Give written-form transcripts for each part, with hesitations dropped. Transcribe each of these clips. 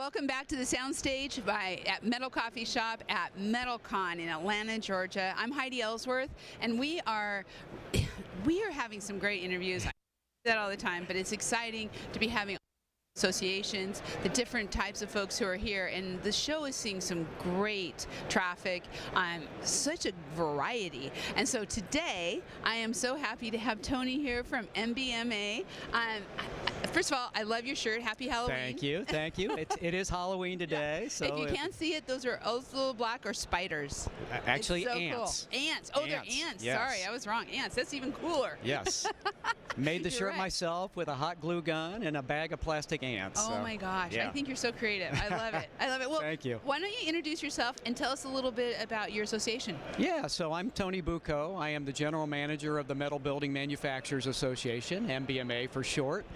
Welcome back to the soundstage at Metal Coffee Shop at MetalCon in Atlanta, Georgia. I'm Heidi Ellsworth, and we are having some great interviews. I say that all the time, but it's exciting to be having associations, the different types of folks who are here, and the show is seeing some great traffic, such a variety. And so today I am so happy to have Tony here from MBMA. First of all, I love your shirt. Happy Halloween. Thank you, thank you. It is Halloween today. So if you can't see it, those are little black or spiders. Actually, so ants. Cool. Ants. Oh, they're ants. Yes. Sorry, I was wrong. Ants. That's even cooler. Yes. Made the shirt right. myself with a hot glue gun and a bag of plastic ants. Oh my gosh, yeah. I think you're so creative. I love it. I love it. Well, thank you. Why don't you introduce yourself and tell us a little bit about your association? Yeah, so I'm Tony Bucco. I am the general manager of the Metal Building Manufacturers Association, MBMA for short.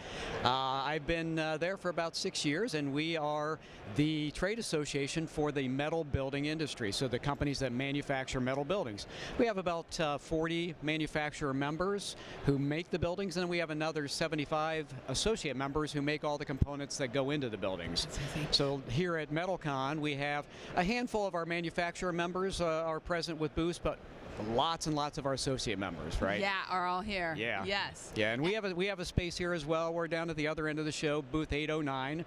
I've been there for about 6 years, and we are the trade association for the metal building industry, so the companies that manufacture metal buildings. We have about 40 manufacturer members who make the buildings, and we have another 75 associate members who make all the components that go into the buildings. So here at MetalCon, we have a handful of our manufacturer members are present with booths, but lots and lots of our associate members, right? Yeah, are all here. Yeah. Yes. Yeah, and we have a space here as well. We're down at the other end of the show, booth 809.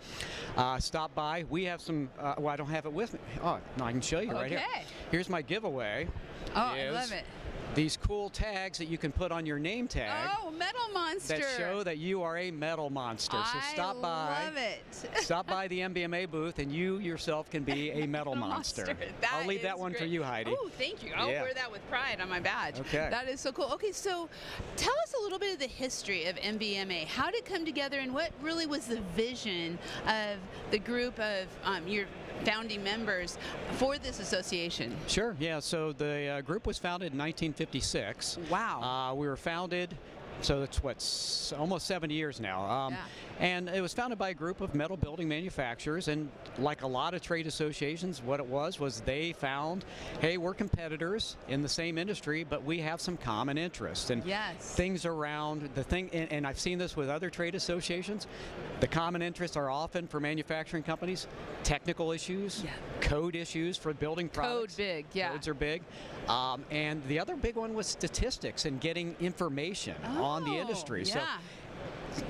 Stop by. We have some. Well, I don't have it with me. Oh, no, I can show you right here. Here's my giveaway. Oh, I love it. These cool tags that you can put on your name tag. Oh, Metal Monster. That show that you are a metal monster. So stop by. I love it. Stop by the MBMA booth, and you yourself can be a metal monster. I'll leave that one for you, Heidi. Oh, thank you. I'll wear that with pride on my badge. Okay. That is so cool. Okay, so tell us a little bit of the history of MBMA. How did it come together, and what really was the vision of the group of your founding members for this association? Sure, yeah, so the group was founded in 1956. Wow. We were founded, so it's almost 70 years now. And it was founded by a group of metal building manufacturers, and like a lot of trade associations, what it was they found, hey, we're competitors in the same industry, but we have some common interests. And things around the thing, and I've seen this with other trade associations, the common interests are often for manufacturing companies, technical issues, code issues for building products. Code big, yeah. Codes are big. And the other big one was statistics and getting information on the industry. Yeah.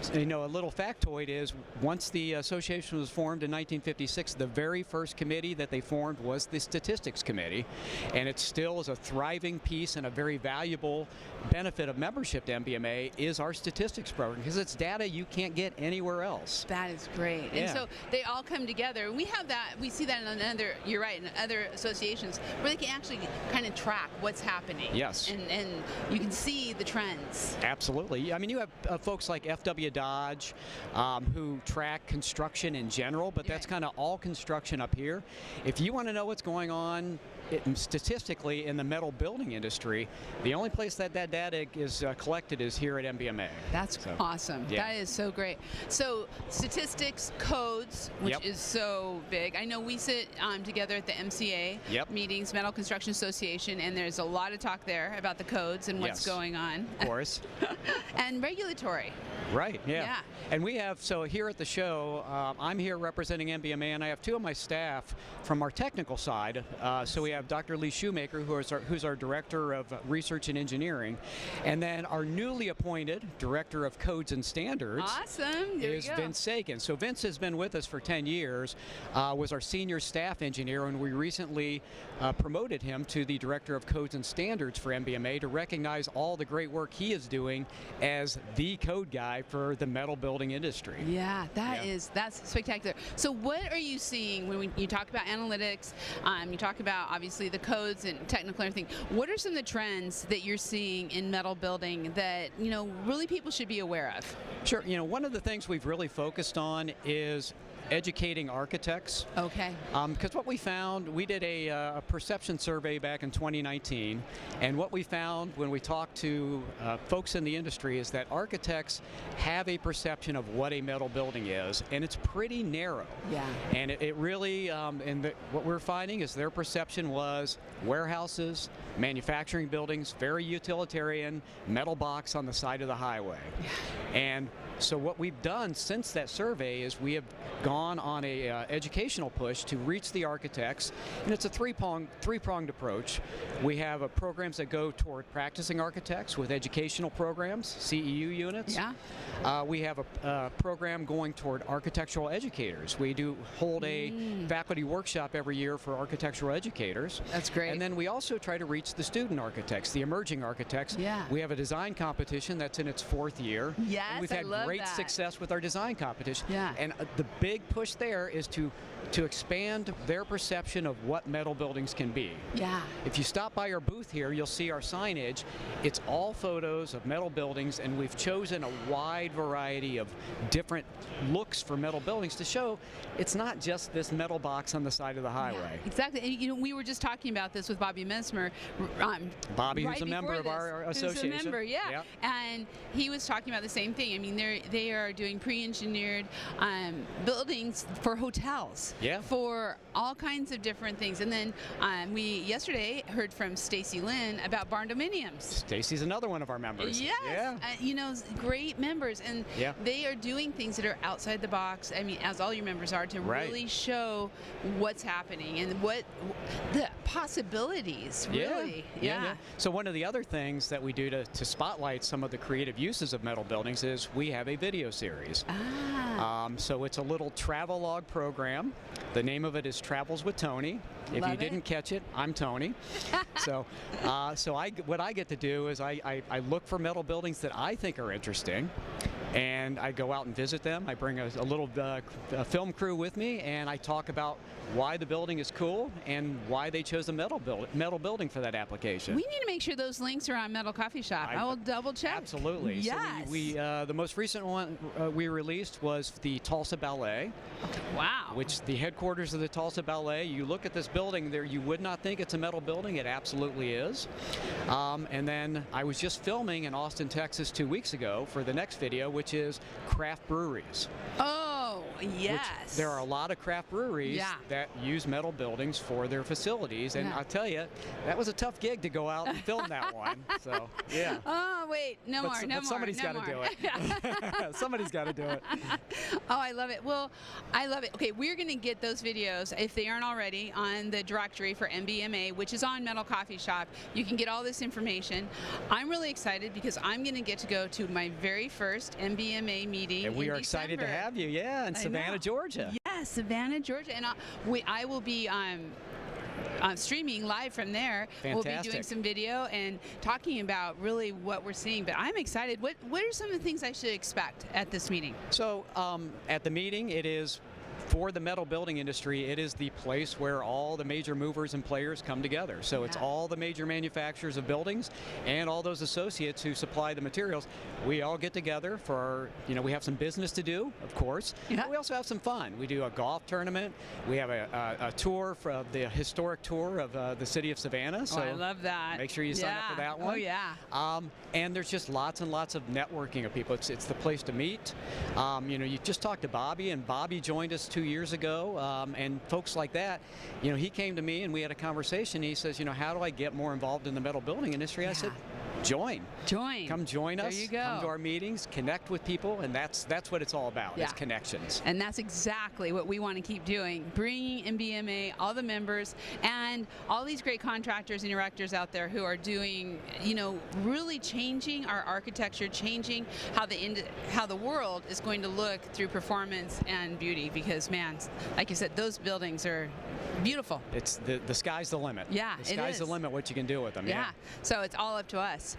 So, you know, a little factoid is once the association was formed in 1956, the very first committee that they formed was the Statistics Committee, and it still is a thriving piece and a very valuable benefit of membership to MBMA is our statistics program, because it's data you can't get anywhere else. That is great. And so they all come together. We have that, we see that in other, you're right, in other associations where they can actually kind of track what's happening. Yes. And you can see the trends. Absolutely. I mean, you have folks like FW Dodge who track construction in general, but that's kind of all construction up here. If you want to know what's going on statistically in the metal building industry, the only place that data is collected is here at MBMA. That's awesome. That is so great. So statistics, codes, which is so big. I know we sit together at the MCA meetings, Metal Construction Association, and there's a lot of talk there about the codes and what's going on. Of course. And regulatory. Right, yeah. And we have, so here at the show, I'm here representing MBMA, and I have two of my staff from our technical side. So we have Dr. Lee Shoemaker, who's our Director of Research and Engineering, and then our newly appointed Director of Codes and Standards is Vince Sagan. So Vince has been with us for 10 years, was our Senior Staff Engineer, and we recently promoted him to the Director of Codes and Standards for MBMA to recognize all the great work he is doing as the code guy for the metal building industry. Yeah, that's spectacular. So what are you seeing when you talk about analytics, you talk about obviously the codes and technical and everything, what are some of the trends that you're seeing in metal building that, you know, really people should be aware of? Sure, you know, one of the things we've really focused on is educating architects. Okay. Because what we found, we did a perception survey back in 2019, and what we found when we talked to folks in the industry is that architects have a perception of what a metal building is, and it's pretty narrow. Yeah. And it really, what we're finding is their perception was warehouses, manufacturing buildings, very utilitarian, metal box on the side of the highway. And So what we've done since that survey is we have gone on a educational push to reach the architects, and it's a three-pronged approach. We have programs that go toward practicing architects with educational programs, CEU units. Yeah. We have a program going toward architectural educators. We do hold a faculty workshop every year for architectural educators. That's great. And then we also try to reach the student architects, the emerging architects. Yeah. We have a design competition that's in its 4th year. Yes, and we've I had love great that. success with our design competition. Yeah. And the big push there is to expand their perception of what metal buildings can be. Yeah. If you stop by our booth here, you'll see our signage. It's all photos of metal buildings, and we've chosen a wide variety of different looks for metal buildings to show it's not just this metal box on the side of the highway. Yeah, exactly. And, you know, we were just talking about this with Bobby Mesmer. Bobby, right who's a member of our association. Who's a member, yeah. Yep. And he was talking about the same thing. I mean, they are doing pre-engineered buildings for hotels. Yeah. For all kinds of different things. And then we yesterday heard from Stacy Lynn about barn dominiums. Stacy's another one of our members. Yes. Yeah. You know, great members. And Yeah. they are doing things that are outside the box. I mean, as all your members are, to Right. really show what's happening and what the possibilities, really. Yeah. So one of the other things that we do to spotlight some of the creative uses of metal buildings is we have a video series. So it's a little travelogue program. The name of it is Travels with Tony. If Love you it. didn't catch it, I'm Tony. What I get to do is I look for metal buildings that I think are interesting, and I go out and visit them. I bring a little a film crew with me, and I talk about why the building is cool and why they chose a metal building for that application. We need to make sure those links are on Metal Coffee Shop. I will double check. Absolutely. Yes. So the most recent one we released was the Tulsa Ballet. Wow. Which the headquarters of the Tulsa Ballet. You look at this building there, you would not think it's a metal building. It absolutely is. And then I was just filming in Austin, Texas 2 weeks ago for the next video, which is craft breweries. Oh, yes. Which there are a lot of craft breweries that use metal buildings for their facilities, and I'll tell you, that was a tough gig to go out and film that one. So, yeah. Oh, wait, no more. Somebody's got to do it. Somebody's got to do it. Oh, I love it. Well, I love it. Okay, we're going to get those videos, if they aren't already, on the directory for MBMA, which is on Metal Coffee Shop. You can get all this information. I'm really excited because I'm going to get to go to my very first MBMA meeting And we in are excited to December. have you, in Savannah, Georgia. Yes, Savannah, Georgia. And I will be streaming live from there. Fantastic. We'll be doing some video and talking about really what we're seeing. But I'm excited. What are some of the things I should expect at this meeting? So at the meeting, it is for the metal building industry, it is the place where all the major movers and players come together. So it's all the major manufacturers of buildings and all those associates who supply the materials. We all get together for, we have some business to do, of course, but we also have some fun. We do a golf tournament. We have a tour, for the historic tour of the city of Savannah. So I love that. Make sure you sign up for that one. Oh, yeah. And there's just lots and lots of networking of people. It's the place to meet. You just talked to Bobby, and Bobby joined us 2 years ago, and folks like that, he came to me and we had a conversation. He says, how do I get more involved in the metal building industry? I said, join. Come join us. There you go. Come to our meetings, connect with people, and that's what it's all about. It's connections. And that's exactly what we want to keep doing, bringing MBMA, all the members, and all these great contractors and erectors out there who are doing, really changing our architecture, changing how the world is going to look through performance and beauty. Because, man, like you said, those buildings are beautiful. It's the sky's the limit. Yeah, the sky's the limit what you can do with them. Yeah. So it's all up to us.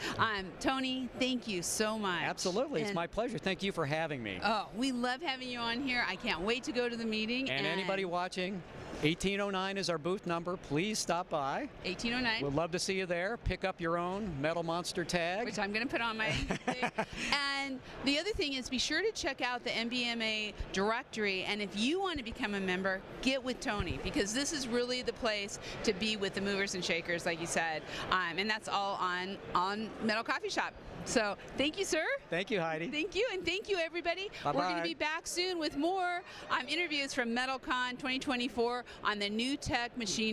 Tony, thank you so much. Absolutely. It's my pleasure. Thank you for having me. Oh, we love having you on here. I can't wait to go to the meeting. And anybody watching, 1809 is our booth number. Please stop by. 1809. We'd love to see you there. Pick up your own Metal Monster tag. Which I'm going to put on my thing. And the other thing is, be sure to check out the MBMA directory. And if you want to become a member, get with Tony, because this is really the place to be with the movers and shakers, like you said. And that's all on Metal Coffee Shop. So thank you, sir. Thank you, Heidi. Thank you, and thank you, everybody. Bye-bye. We're going to be back soon with more interviews from MetalCon 2024 on the new tech machinery.